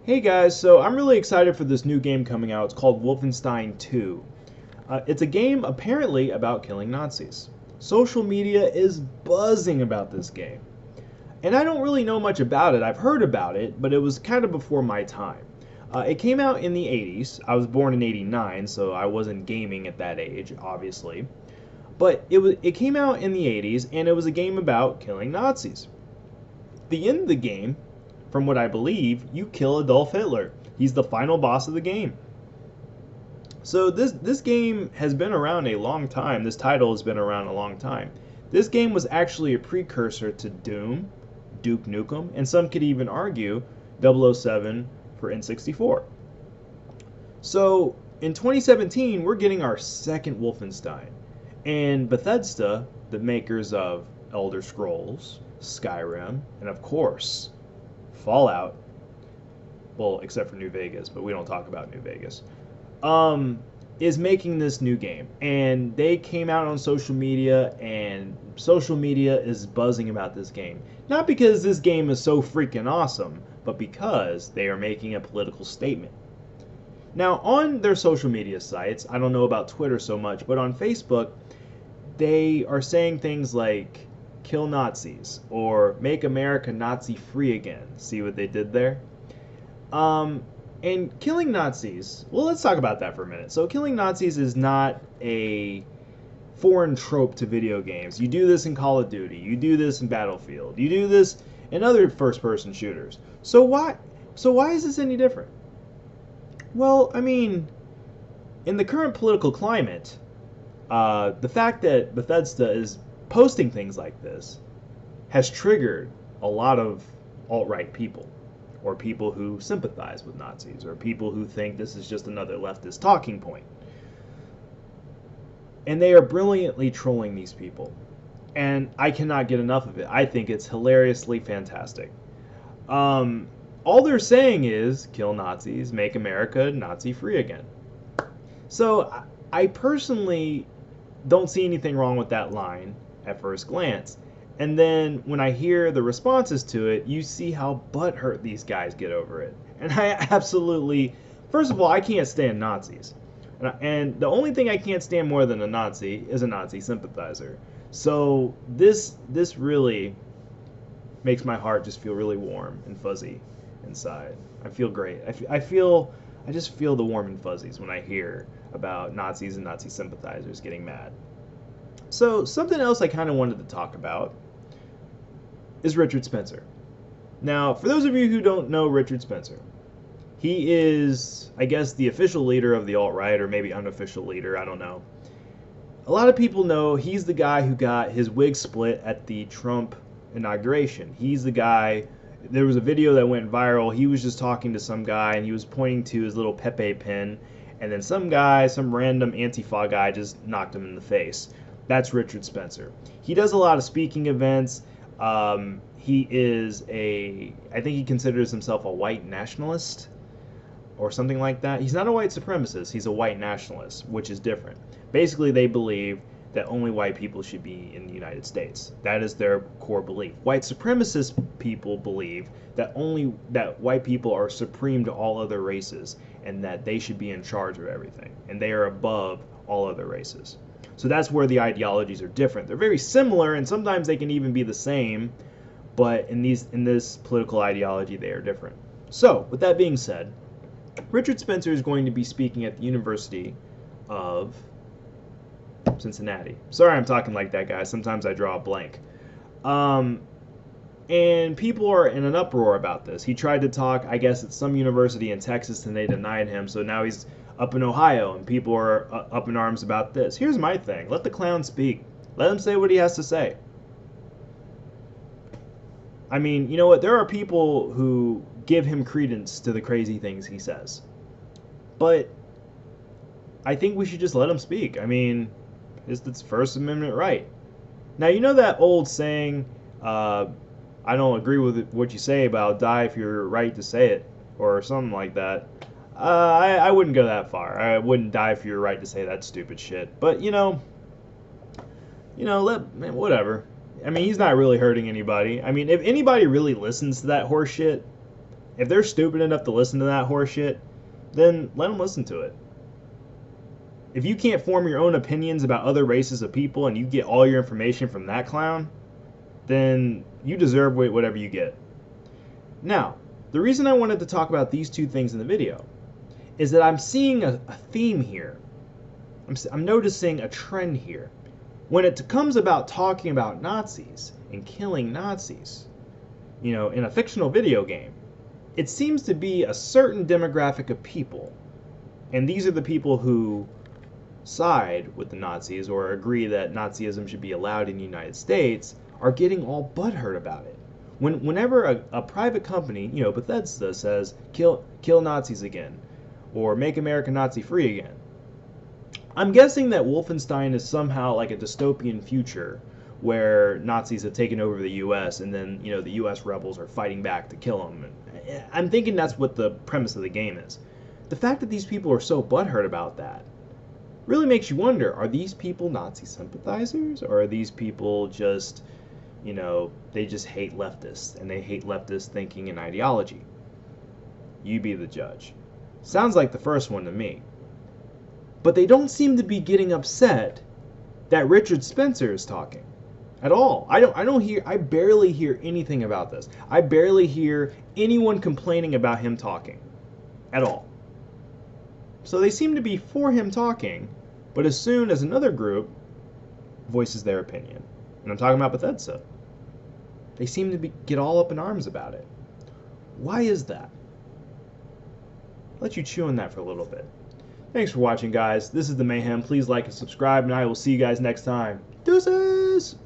Hey guys, so I'm really excited for this new game coming out. It's called Wolfenstein 2. It's a game apparently about killing Nazis. Social media is buzzing about this game. And I don't really know much about it. I've heard about it, but it was kind of before my time. It came out in the 80s. I was born in 89, so I wasn't gaming at that age, obviously. But it came out in the 80s, and it was a game about killing Nazis. The end of the game, from what I believe, you kill Adolf Hitler. He's the final boss of the game. So this game has been around a long time. This title has been around a long time. This game was actually a precursor to Doom, Duke Nukem, and some could even argue 007 for N64. So in 2017, we're getting our second Wolfenstein. And Bethesda, the makers of Elder Scrolls, Skyrim, and of course, Fallout, well, except for New Vegas, but we don't talk about New Vegas, is making this new game. And they came out on social media, and social media is buzzing about this game. Not because this game is so freaking awesome, but because they are making a political statement. Now, on their social media sites, I don't know about Twitter so much, but on Facebook, they are saying things like, kill Nazis, or make America Nazi free again. See what they did there? And killing Nazis, well, let's talk about that for a minute. So killing Nazis is not a foreign trope to video games. You do this in Call of Duty, you do this in Battlefield, you do this in other first-person shooters. So why is this any different? Well, I mean, in the current political climate, the fact that Bethesda is posting things like this has triggered a lot of alt-right people, or people who sympathize with Nazis, or people who think this is just another leftist talking point. And they are brilliantly trolling these people. And I cannot get enough of it. I think it's hilariously fantastic. All they're saying is, kill Nazis, make America Nazi-free again. So I personally don't see anything wrong with that line at first glance. And then when I hear the responses to it, you see how butthurt these guys get over it. And I absolutely, first of all, I can't stand Nazis. And the only thing I can't stand more than a Nazi is a Nazi sympathizer. So this really makes my heart just feel really warm and fuzzy inside. I feel great. I just feel the warm and fuzzies when I hear about Nazis and Nazi sympathizers getting mad. So something else I kind of wanted to talk about is Richard Spencer. Now, for those of you who don't know Richard Spencer, he is, I guess, the official leader of the alt-right, or maybe unofficial leader, I don't know. A lot of people know he's the guy who got his wig split at the Trump inauguration. He's the guy, there was a video that went viral, he was just talking to some guy and he was pointing to his little Pepe pin, and then some random Antifa guy just knocked him in the face. That's Richard Spencer. He does a lot of speaking events. He is I think he considers himself a white nationalist or something like that. He's not a white supremacist, he's a white nationalist, which is different. Basically, they believe that only white people should be in the United States. That is their core belief. White supremacist people believe that white people are supreme to all other races and that they should be in charge of everything, and they are above all other races. So that's where the ideologies are different. They're very similar, and sometimes they can even be the same, but in this political ideology, they are different. So, with that being said, Richard Spencer is going to be speaking at the University of Cincinnati. Sorry I'm talking like that, guys. Sometimes I draw a blank. And people are in an uproar about this. He tried to talk, I guess, at some university in Texas, and they denied him, so now he's up in Ohio, and people are up in arms about this. Here's my thing. Let the clown speak. Let him say what he has to say. I mean, you know what? There are people who give him credence to the crazy things he says. But I think we should just let him speak. I mean, it's First Amendment right. Now, you know that old saying, I don't agree with what you say, but I'll die if you're right to say it, or something like that. I wouldn't go that far. I wouldn't die if you were right to say that stupid shit. But, whatever. I mean, he's not really hurting anybody. I mean, if anybody really listens to that horse shit, If they're stupid enough to listen to that horse shit, then let them listen to it. If you can't form your own opinions about other races of people and you get all your information from that clown, then you deserve whatever you get. Now, the reason I wanted to talk about these two things in the video is that I'm seeing a theme here. I'm noticing a trend here. When it comes about talking about Nazis and killing Nazis, in a fictional video game, it seems to be a certain demographic of people. And these are the people who side with the Nazis or agree that Nazism should be allowed in the United States are getting all butthurt about it. Whenever a private company, Bethesda, says kill Nazis again or make America Nazi free again, I'm guessing that Wolfenstein is somehow like a dystopian future where Nazis have taken over the U.S. and then the U.S. rebels are fighting back to kill them. I'm thinking that's what the premise of the game is. The fact that these people are so butthurt about that really makes you wonder, are these people Nazi sympathizers, or are these people just, they just hate leftists, and they hate leftist thinking and ideology? You be the judge. Sounds like the first one to me. But they don't seem to be getting upset that Richard Spencer is talking at all. I barely hear anything about this. I barely hear anyone complaining about him talking at all. So they seem to be for him talking, but as soon as another group voices their opinion, and I'm talking about Bethesda, they seem to get all up in arms about it. Why is that? I'll let you chew on that for a little bit. Thanks for watching, guys. This is The Mayhem. Please like and subscribe, and I will see you guys next time. Deuces!